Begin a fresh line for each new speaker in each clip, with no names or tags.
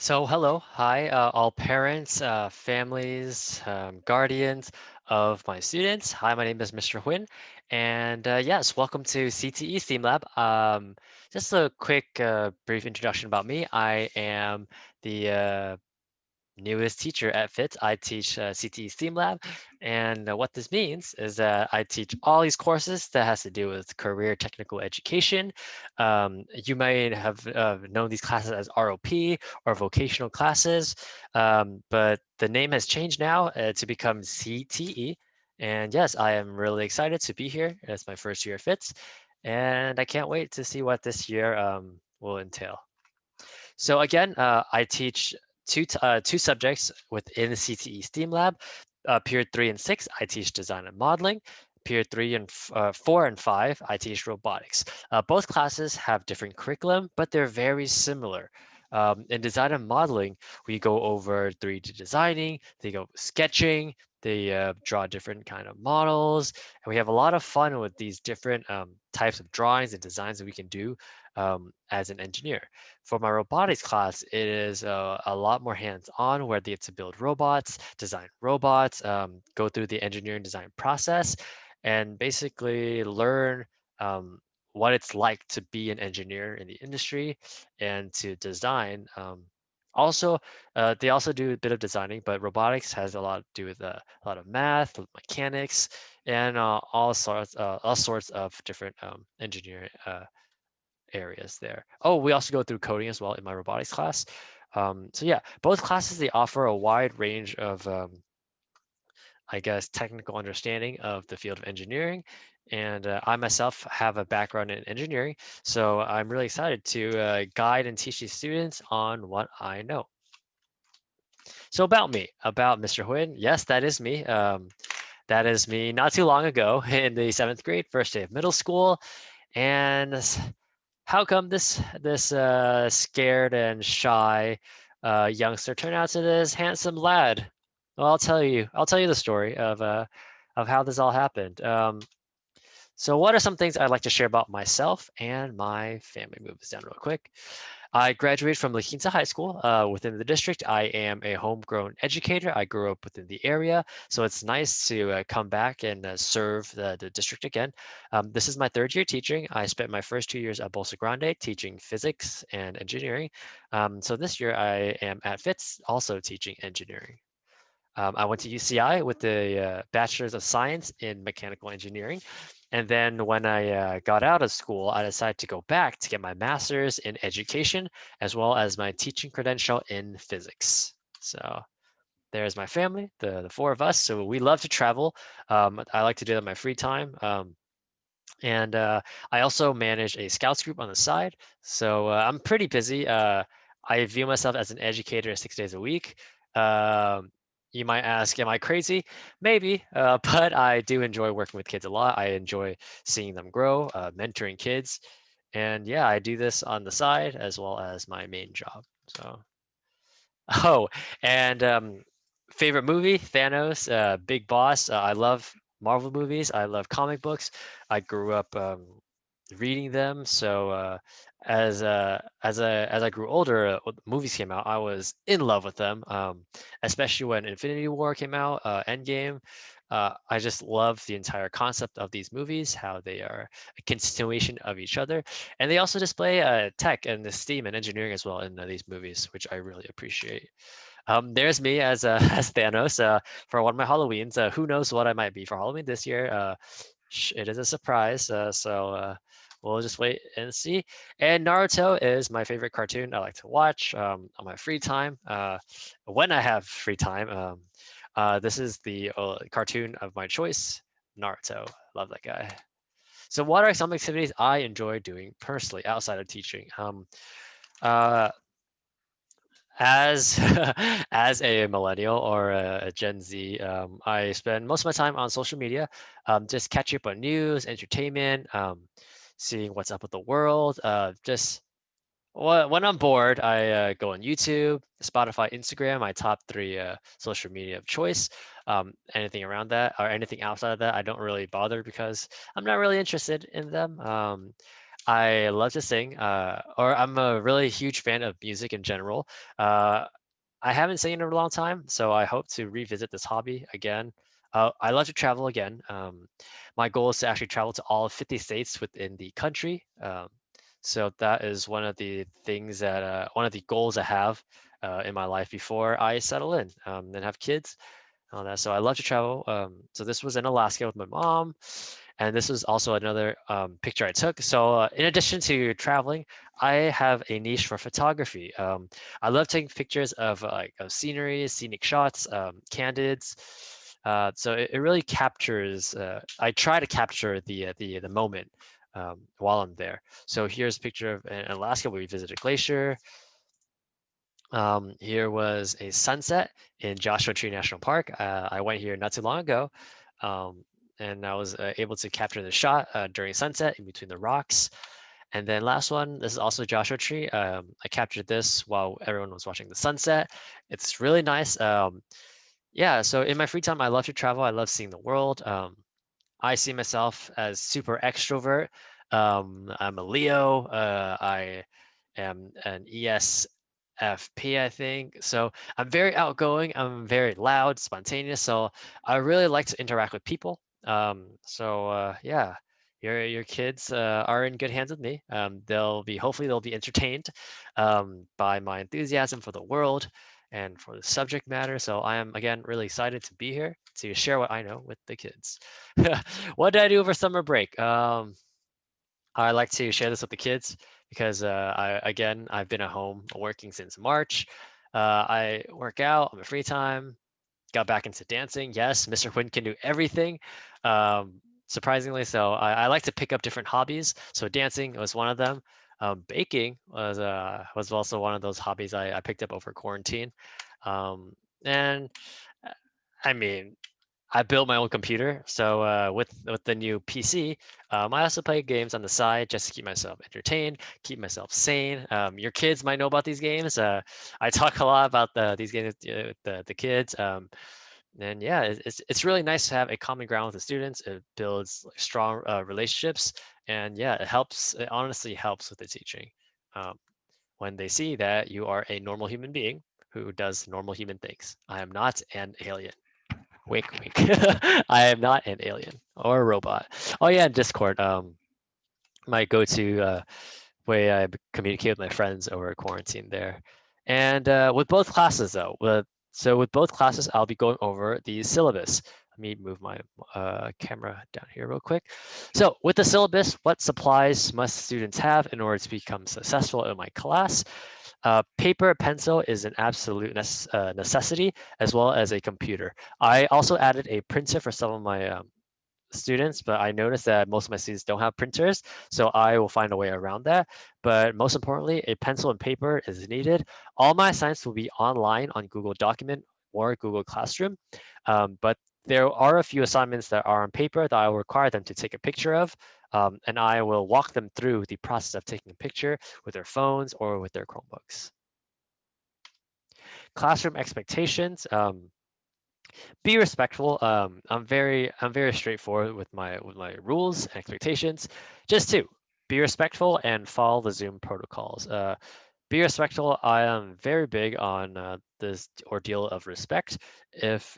Hello, hi, all parents, families, guardians of my students. Hi, my name is Mr. Huynh, and yes, welcome to CTE STEAM Lab. Just a quick, brief introduction about me. I am the newest teacher at FITZ. I teach CTE STEAM Lab, and what this means is that I teach all these courses that has to do with career technical education. You might have known these classes as ROP or vocational classes, but the name has changed now to become CTE. And yes, I am really excited to be here. It's my first year at FITZ, and I can't wait to see what this year will entail. So again, I teach two subjects within the CTE STEAM Lab. Period 3 and 6, I teach design and modeling. Period 3 and 4 and 5, I teach robotics. Both classes have different curriculum, but they're very similar. In design and modeling, we go over 3D designing, they go sketching, they draw different kind of models, and we have a lot of fun with these different types of drawings and designs that we can do as an engineer. For my robotics class, it is a lot more hands-on where they get to build robots, design robots, go through the engineering design process, and basically learn what it's like to be an engineer in the industry and to design. Also, they also do a bit of designing, but robotics has a lot to do with a lot of math, mechanics, and all sorts of different engineering areas there. Oh, we also go through coding as well in my robotics class. So yeah, both classes, they offer a wide range of, I guess, technical understanding of the field of engineering. And I myself have a background in engineering, so I'm really excited to guide and teach these students on what I know. So about me, about Mr. Huynh, yes, that is me. That is me not too long ago in the 7th grade, first day of middle school. And how come this scared and shy youngster turned out to this handsome lad? Well, I'll tell you the story of how this all happened. So what are some things I'd like to share about myself and my family? Move this down real quick. I graduated from La Quinta High School within the district. I am a homegrown educator. I grew up within the area, so it's nice to come back and serve the district again. This is my third year teaching. I spent my first 2 years at Bolsa Grande teaching physics and engineering. So this year I am at FITZ also teaching engineering. I went to UCI with the Bachelor's of Science in Mechanical Engineering. And then when I got out of school, I decided to go back to get my master's in education, as well as my teaching credential in physics. So there's my family, the four of us. So we love to travel. I like to do that in my free time. And I also manage a scouts group on the side. So I'm pretty busy. I view myself as an educator 6 days a week. Um, you might ask, am I crazy? Maybe, but I do enjoy working with kids a lot. I enjoy seeing them grow, mentoring kids. And yeah, I do this on the side as well as my main job. So, oh, and favorite movie, Thanos, Big Boss. I love Marvel movies. I love comic books. I grew up reading them. So as I grew older, when the movies came out, I was in love with them. Especially when Infinity War came out, Endgame. I just love the entire concept of these movies, how they are a continuation of each other, and they also display tech and the STEAM and engineering as well in these movies, which I really appreciate. There's me as as Thanos for one of my Halloweens. Who knows what I might be for Halloween this year? It is a surprise, so we'll just wait and see. And Naruto is my favorite cartoon I like to watch on my free time. When I have free time, this is the cartoon of my choice, Naruto. Love that guy. So, what are some activities I enjoy doing personally outside of teaching? Uh, as as a millennial or a Gen Z, I spend most of my time on social media, just catching up on news, entertainment, seeing what's up with the world. Just when I'm bored, I go on YouTube, Spotify, Instagram, my top three social media of choice. Anything around that or anything outside of that, I don't really bother because I'm not really interested in them. I love to sing, or I'm a really huge fan of music in general. Uh, I haven't seen in a long time, so I hope to revisit this hobby again. I love to travel again. My goal is to actually travel to all 50 states within the country. So that is one of the things that one of the goals I have in my life before I settle in and have kids. All that. So I love to travel. So this was in Alaska with my mom, and this was also another picture I took. So in addition to traveling, I have a niche for photography. I love taking pictures of of scenery, scenic shots, candids. So it really captures. I try to capture the moment while I'm there. So here's a picture of in Alaska where we visited a glacier. Here was a sunset in Joshua Tree National Park. I went here not too long ago, um, and I was able to capture the shot during sunset in between the rocks. And then last one, this is also Joshua Tree. I captured this while everyone was watching the sunset. It's really nice. Yeah, so in my free time, I love to travel. I love seeing the world. I see myself as super extrovert. I'm a Leo. I am an ESFP, I think. So I'm very outgoing. I'm very loud, spontaneous. So I really like to interact with people. Yeah, your kids are in good hands with me. They'll be hopefully they'll be entertained by my enthusiasm for the world and for the subject matter. So I am again really excited to be here to share what I know with the kids. What did I do over summer break? I like to share this with the kids because I've been at home working since March. I work out on my free time, got back into dancing. Yes, Mr. Huynh can do everything. Surprisingly, so I like to pick up different hobbies. So dancing was one of them. Baking was also one of those hobbies I picked up over quarantine. And uh, I mean, I built my own computer, so with the new PC, I also play games on the side just to keep myself entertained, keep myself sane. Your kids might know about these games. I talk a lot about these games with the kids. And yeah, it's really nice to have a common ground with the students. It builds like, strong relationships, and yeah, it helps. It honestly helps with the teaching um, when they see that you are a normal human being who does normal human things. I am not an alien. Wink, wink. I am not an alien or a robot. Oh yeah, Discord. My go-to way I communicate with my friends over quarantine there. And with both classes though, with both classes, I'll be going over the syllabus. Let me move my camera down here real quick. So with the syllabus, what supplies must students have in order to become successful in my class? Paper, pencil is an absolute necessity, as well as a computer. I also added a printer for some of my students, but I noticed that most of my students don't have printers, so I will find a way around that. But most importantly, a pencil and paper is needed. All my assignments will be online on Google Document or Google Classroom, but there are a few assignments that are on paper that I will require them to take a picture of, and I will walk them through the process of taking a picture with their phones or with their Chromebooks. Classroom expectations. Be respectful. I'm very straightforward with my rules and expectations. Just to be respectful and follow the Zoom protocols. Be respectful. I am very big on this ordeal of respect. If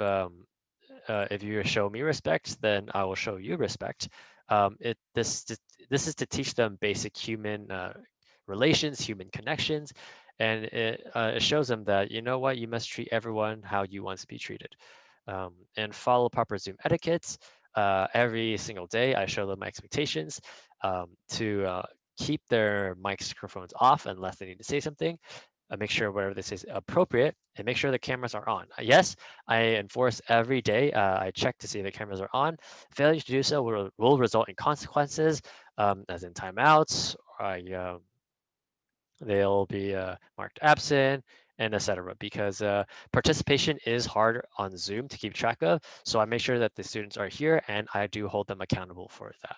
if you show me respect, then I will show you respect. This is to teach them basic human relations, human connections, and it shows them that you know what, you must treat everyone how you want to be treated, and follow proper Zoom etiquettes. Every single day, I show them my expectations to keep their microphones off unless they need to say something. Make sure whatever they say is appropriate, and make sure the cameras are on. Yes, I enforce every day. I check to see if the cameras are on. Failure to do so will result in consequences, as in timeouts. They'll be marked absent, and etc. Because participation is hard on Zoom to keep track of. So I make sure that the students are here, and I do hold them accountable for that.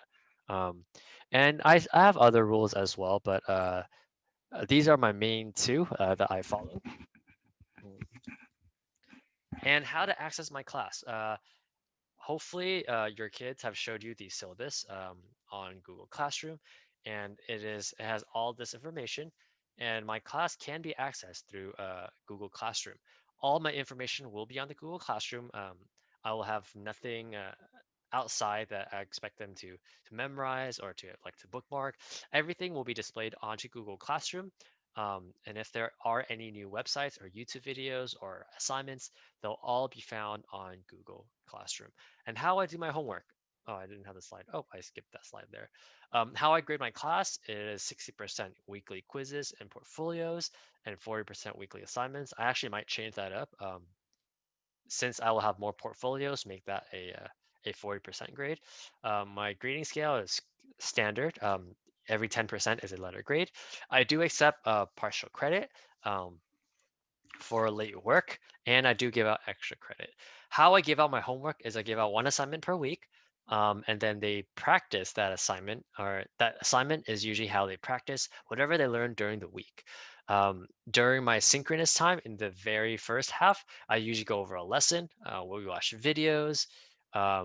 And I have other rules as well, but these are my main two that I follow. And how to access my class. Hopefully, your kids have showed you the syllabus on Google Classroom. and it has all this information, and my class can be accessed through Google Classroom. All my information will be on the Google Classroom. I will have nothing outside that I expect them to memorize or to like to bookmark. Everything will be displayed onto Google Classroom. And if there are any new websites or YouTube videos or assignments, they'll all be found on Google Classroom. And how I do my homework. Oh, I didn't have the slide. Oh, I skipped that slide there. How I grade my class is 60% weekly quizzes and portfolios and 40% weekly assignments. I actually might change that up. Since I will have more portfolios, make that a 40% grade. My grading scale is standard. Every 10% is a letter grade. I do accept partial credit. Um, for late work, and I do give out extra credit. How I give out my homework is I give out one assignment per week, and then they practice that assignment, or that assignment is usually how they practice whatever they learned during the week. During my synchronous time in the very first half, I usually go over a lesson where we watch videos.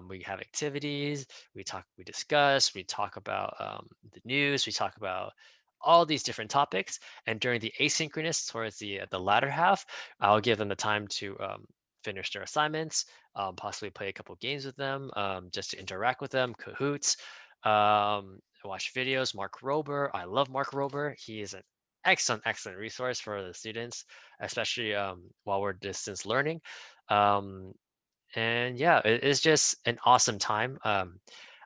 We have activities, we discuss, we talk about the news, we talk about all these different topics. And during the asynchronous, towards the latter half, I'll give them the time to finish their assignments, possibly play a couple games with them, just to interact with them, Kahoots, watch videos. Mark Rober, I love Mark Rober. He is an excellent resource for the students, especially while we're distance learning. Um, and yeah, it is just an awesome time.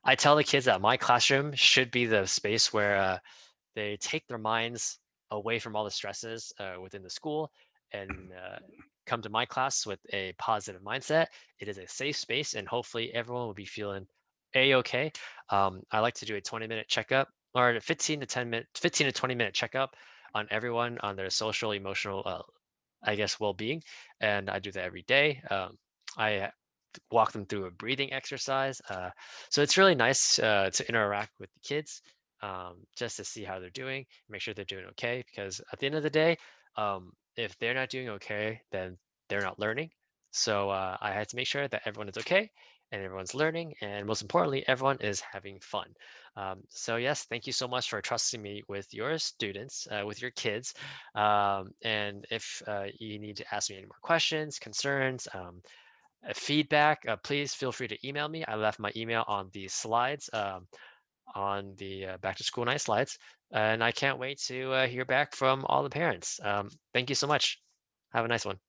I tell the kids that my classroom should be the space where they take their minds away from all the stresses within the school and come to my class with a positive mindset. It is a safe space, and hopefully everyone will be feeling a-okay. I like to do a 20-minute checkup or a 15 to 20-minute checkup on everyone on their social, emotional, I guess, well-being, and I do that every day. I walk them through a breathing exercise. So it's really nice to interact with the kids just to see how they're doing, make sure they're doing okay. Because at the end of the day, if they're not doing okay, then they're not learning. So I had to make sure that everyone is okay and everyone's learning, and most importantly, everyone is having fun. So yes, thank you so much for trusting me with your students, with your kids. And if you need to ask me any more questions, concerns, feedback, please feel free to email me. I left my email on the slides, on the back to school night slides, and I can't wait to hear back from all the parents. Thank you so much. Have a nice one.